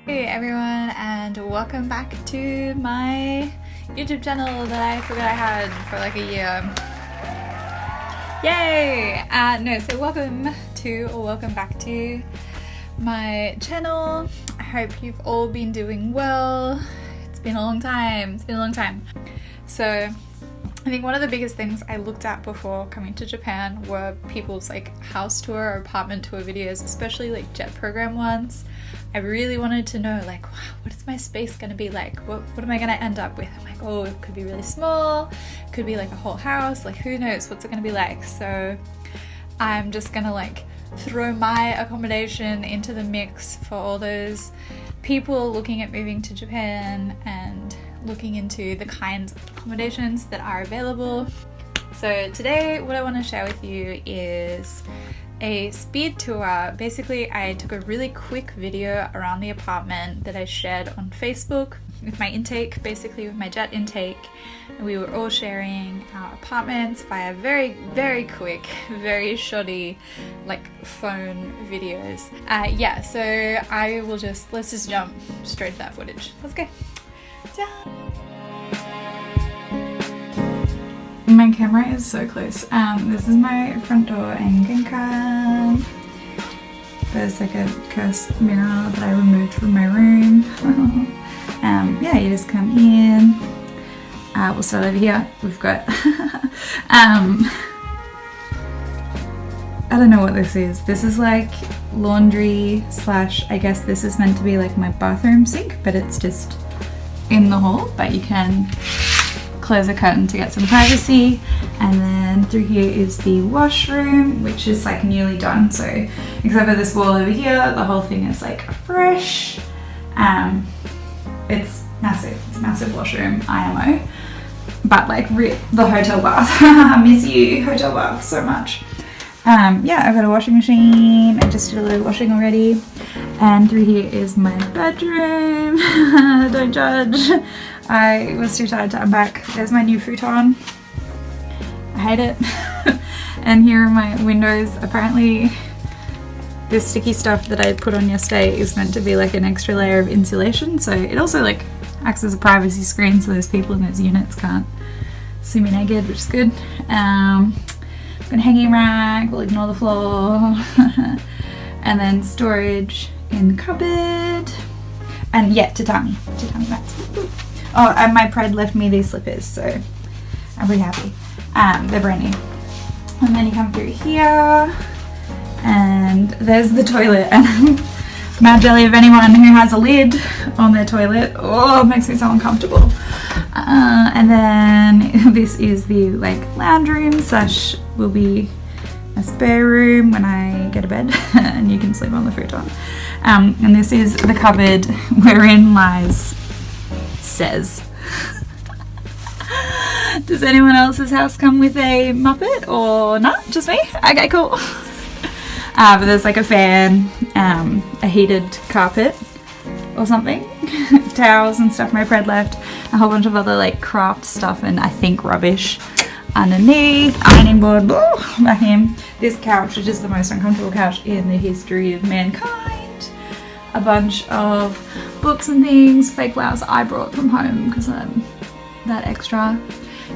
Hey everyone, and welcome back to my YouTube channel that I forgot I had for like a year. Yay! So welcome back to my channel. I hope you've all been doing well. It's been a long time. So I think one of the biggest things I looked at before coming to Japan were people's like house tour or apartment tour videos, especially like jet program ones. I really wanted to know, like, wow, what is my space going to be like? What am I going to end up with? I'm like, oh, it could be really small, it could be like a whole house, like who knows what's it going to be like. So I'm just going to like throw my accommodation into the mix for all those people looking at moving to Japan and looking into the kinds of accommodations that are available. So today what I want to share with you is a speed tour. Basically, I took a really quick video around the apartment that I shared on Facebook with my intake, basically with my jet intake. And we were all sharing our apartments via very, very quick, very shoddy, like phone videos. So I will let's just jump straight to that footage. Let's go. My camera is so close. This is my front door in Genkan. There's like a cursed mirror that I removed from my room. You just come in. We'll start over here. We've got I don't know what this is. This is like laundry slash, I guess this is meant to be like my bathroom sink, but it's just in the hall, but you can close a curtain to get some privacy. And then through here is the washroom, which is like newly done, so except for this wall over here, the whole thing is like fresh. It's massive. It's a massive washroom, IMO, but like the hotel bath. I miss you, hotel bath, so much. I've got a washing machine. I just did a little washing already. And through here is my bedroom. Don't judge. I was too tired to unpack. There's my new futon. I hate it. And here are my windows. Apparently this sticky stuff that I put on yesterday is meant to be like an extra layer of insulation, so it also like acts as a privacy screen so those people in those units can't see me naked, which is good. Got a hanging rack, we'll ignore the floor. And then storage in the cupboard. And tatami mats. Oh, and my pred left me these slippers, so I'm pretty happy. They're brand new. And then you come through here, and there's the toilet. And mad jelly of anyone who has a lid on their toilet. Oh, it makes me so uncomfortable. And then this is the like lounge room slash will be a spare room when I get a bed, and you can sleep on the futon. And this is the cupboard wherein lies Says. Does anyone else's house come with a Muppet or not? Just me? Okay, cool. But there's like a fan, a heated carpet or something, towels and stuff my pred left, a whole bunch of other like craft stuff and I think rubbish underneath, ironing board, vacuum. This couch, which is the most uncomfortable couch in the history of mankind. A bunch of books and things, fake flowers I brought from home because I'm that extra.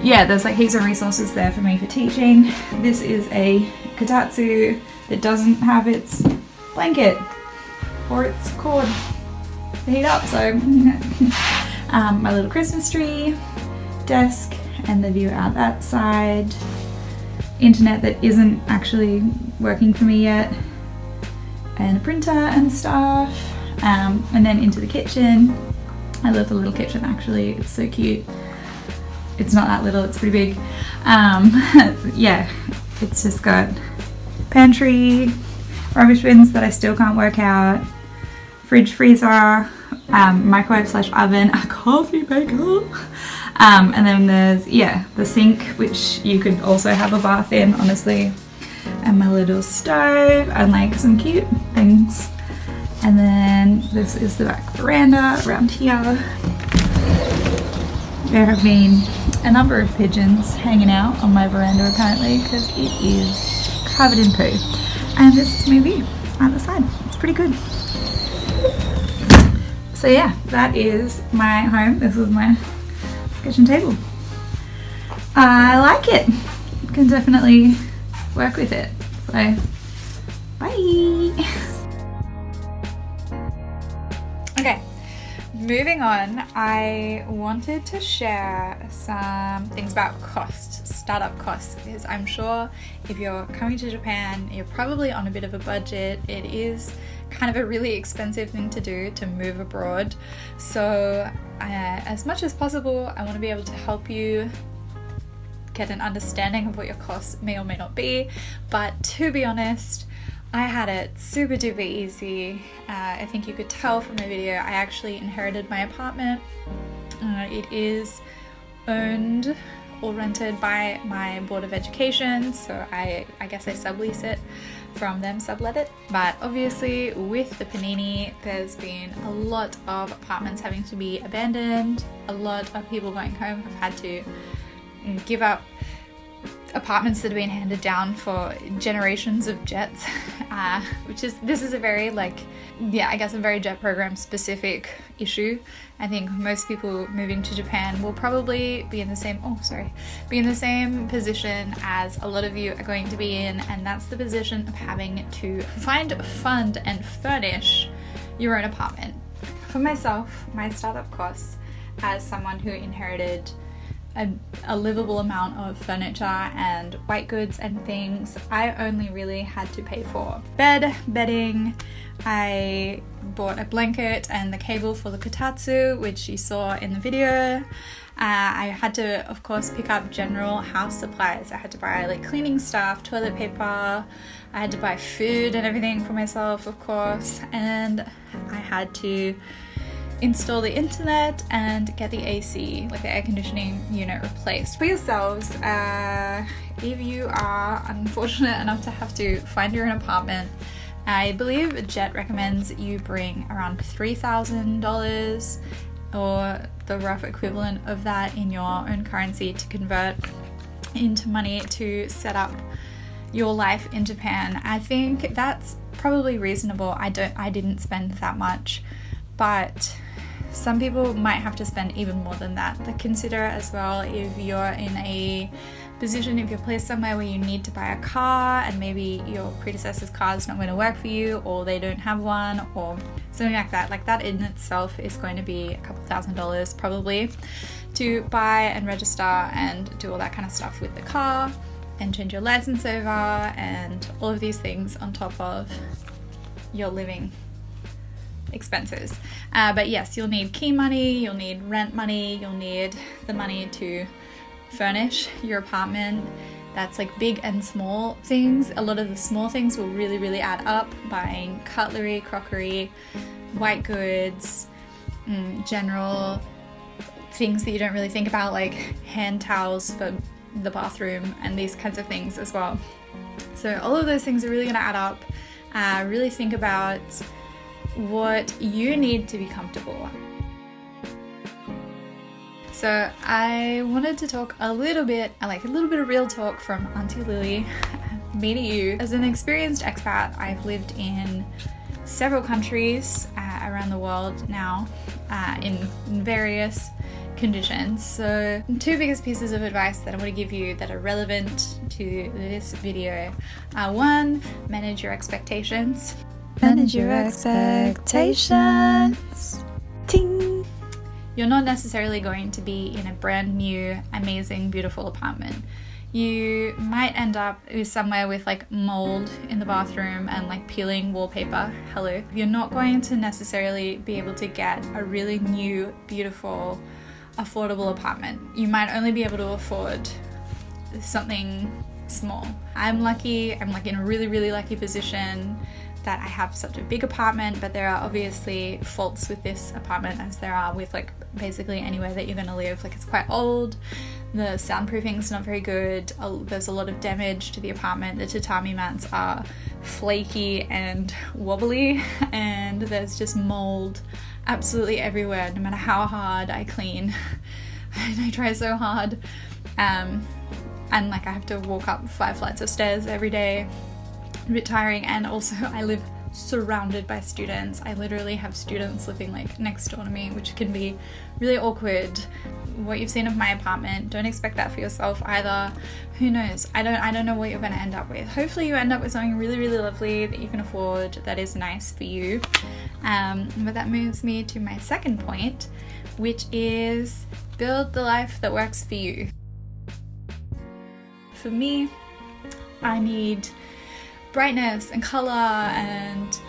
Yeah, there's like heaps of resources there for me for teaching. This is a kotatsu that doesn't have its blanket or its cord to heat up, so my little Christmas tree, desk, and the view out that side. Internet that isn't actually working for me yet, and a printer and stuff. And then into the kitchen. I love the little kitchen actually, it's so cute. It's not that little, it's pretty big. It's just got pantry, rubbish bins that I still can't work out, fridge, freezer, microwave slash oven, a coffee maker. And then there's, the sink, which you could also have a bath in, honestly. And my little stove, and like some cute things. And then this is the back veranda around here. There have been a number of pigeons hanging out on my veranda apparently because it is covered in poo. And this is my view on the side. It's pretty good. So yeah, that is my home. This is my kitchen table. I like it. Can definitely work with it. So, bye. Okay, moving on, I wanted to share some things about costs, startup costs, because I'm sure if you're coming to Japan, you're probably on a bit of a budget. It is kind of a really expensive thing to do to move abroad. So as much as possible, I want to be able to help you get an understanding of what your costs may or may not be. But to be honest, I had it super duper easy. I think you could tell from the video, I actually inherited my apartment. It is owned or rented by my Board of Education, so I guess I sublease it from them, sublet it. But obviously with the panini, there's been a lot of apartments having to be abandoned. A lot of people going home have had to give up apartments that have been handed down for generations of jets, this is a very I guess a very jet program specific issue. I think most people moving to Japan will probably be in the same position as a lot of you are going to be in, and that's the position of having to find, fund and furnish your own apartment. For myself, my startup costs as someone who inherited a livable amount of furniture and white goods and things, I only really had to pay for bedding. I bought a blanket and the cable for the kotatsu, which you saw in the video. I had to, of course, pick up general house supplies. I had to buy like cleaning stuff, toilet paper. I had to buy food and everything for myself, of course, and I had to install the internet and get the AC, like the air conditioning unit, replaced. For yourselves, if you are unfortunate enough to have to find your own apartment, I believe Jet recommends you bring around $3,000 or the rough equivalent of that in your own currency to convert into money to set up your life in Japan. I think that's probably reasonable. I didn't spend that much, but some people might have to spend even more than that. But consider as well, if you're in a position, if you're placed somewhere where you need to buy a car and maybe your predecessor's car is not going to work for you, or they don't have one, or something like that in itself is going to be a couple $1,000s probably to buy and register and do all that kind of stuff with the car and change your license over and all of these things on top of your living expenses. But yes, you'll need key money, you'll need rent money, you'll need the money to furnish your apartment. That's like big and small things. A lot of the small things will really, really add up. Buying cutlery, crockery, white goods, general things that you don't really think about, like hand towels for the bathroom and these kinds of things as well. So all of those things are really going to add up. Really think about what you need to be comfortable. So I wanted to talk a little bit of real talk from Auntie Lily, me to you. As an experienced expat, I've lived in several countries around the world now, in various conditions. So two biggest pieces of advice that I want to give you that are relevant to this video are: one, manage your expectations. Manage your expectations. Ting! You're not necessarily going to be in a brand new, amazing, beautiful apartment. You might end up somewhere with like mold in the bathroom and like peeling wallpaper. Hello. You're not going to necessarily be able to get a really new, beautiful, affordable apartment. You might only be able to afford something small. I'm lucky. I'm like in a really, really lucky position that I have such a big apartment, but there are obviously faults with this apartment, as there are with like basically anywhere that you're going to live. Like, it's quite old, the soundproofing's not very good, there's a lot of damage to the apartment, the tatami mats are flaky and wobbly, and there's just mold absolutely everywhere, no matter how hard I clean. And I try so hard, and like I have to walk up 5 flights of stairs every day. A bit tiring, and also I live surrounded by students. I literally have students living like next door to me, which can be really awkward. What you've seen of my apartment, don't expect that for yourself either. Who knows? I don't know what you're going to end up with. Hopefully you end up with something really, really lovely that you can afford, that is nice for you. But that moves me to my second point, which is build the life that works for you. For me, I need brightness and color and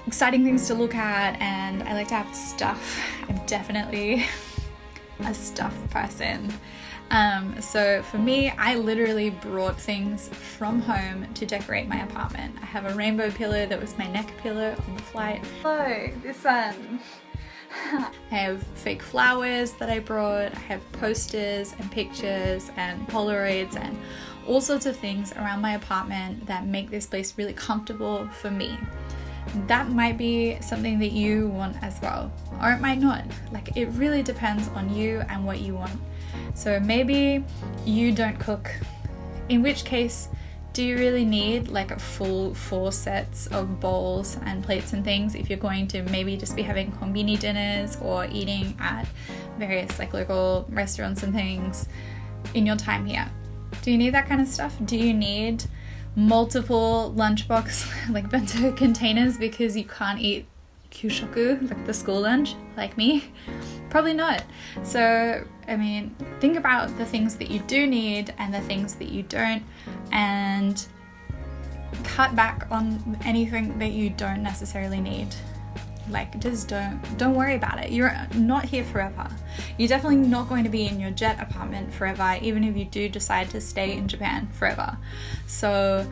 exciting things to look at, and I like to have stuff. I'm definitely a stuff person. So for me, I literally brought things from home to decorate my apartment. I have a rainbow pillow that was my neck pillow on the flight. Oh, this one. I have fake flowers that I brought. I have posters and pictures and Polaroids and all sorts of things around my apartment that make this place really comfortable for me. That might be something that you want as well, or it might not. Like, it really depends on you and what you want. So maybe you don't cook, in which case, do you really need like a full 4 sets of bowls and plates and things if you're going to maybe just be having combini dinners or eating at various like local restaurants and things in your time here? Do you need that kind of stuff? Do you need multiple lunchbox like bento containers because you can't eat kyushoku, like the school lunch, like me? Probably not. So, I mean, think about the things that you do need and the things that you don't, and cut back on anything that you don't necessarily need. Like, just don't worry about it. You're not here forever. You're definitely not going to be in your jet apartment forever, even if you do decide to stay in Japan forever. So,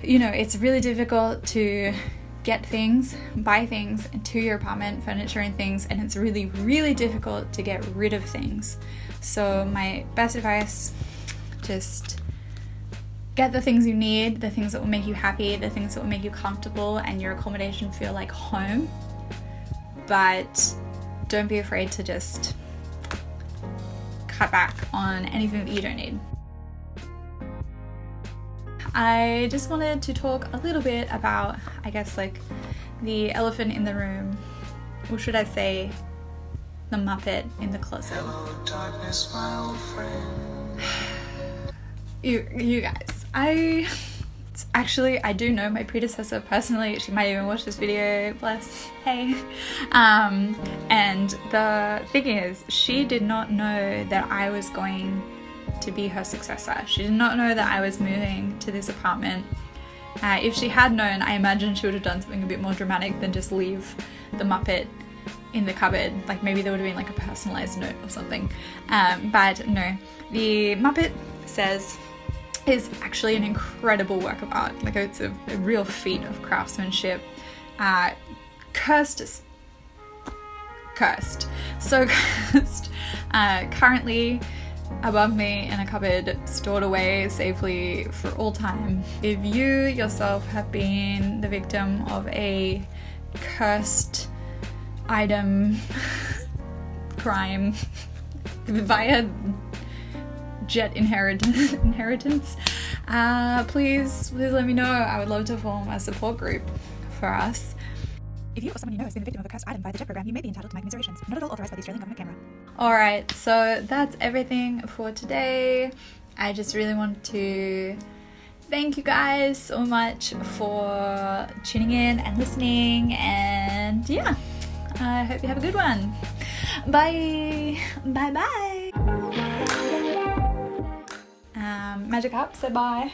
you know, it's really difficult to get things, buy things to your apartment, furniture and things, and it's really, really difficult to get rid of things. So my best advice, just get the things you need, the things that will make you happy, the things that will make you comfortable and your accommodation feel like home. But don't be afraid to just cut back on anything that you don't need. I just wanted to talk a little bit about, I guess, like the elephant in the room, or should I say the Muppet in the closet. Hello, darkness, my old friend. You guys, I do know my predecessor personally. She might even watch this video, bless, hey. And the thing is, she did not know that I was going to be her successor. She did not know that I was moving to this apartment. If she had known, I imagine she would have done something a bit more dramatic than just leave the Muppet in the cupboard. Like, maybe there would have been like a personalized note or something. But no, the Muppet is actually an incredible work of art. Like, it's a real feat of craftsmanship. Cursed. So cursed. Currently above me in a cupboard, stored away safely for all time. If you yourself have been the victim of a cursed item crime via jet inheritance, please let me know. I would love to form a support group for us. If you or someone you know has been the victim of a cursed item via the jet program, you may be entitled to my commiserations. Not at all authorized by the Australian Government Camera. Alright, so that's everything for today. I just really want to thank you guys so much for tuning in and listening, and yeah, I hope you have a good one. Bye! Bye bye! Magic up, say bye.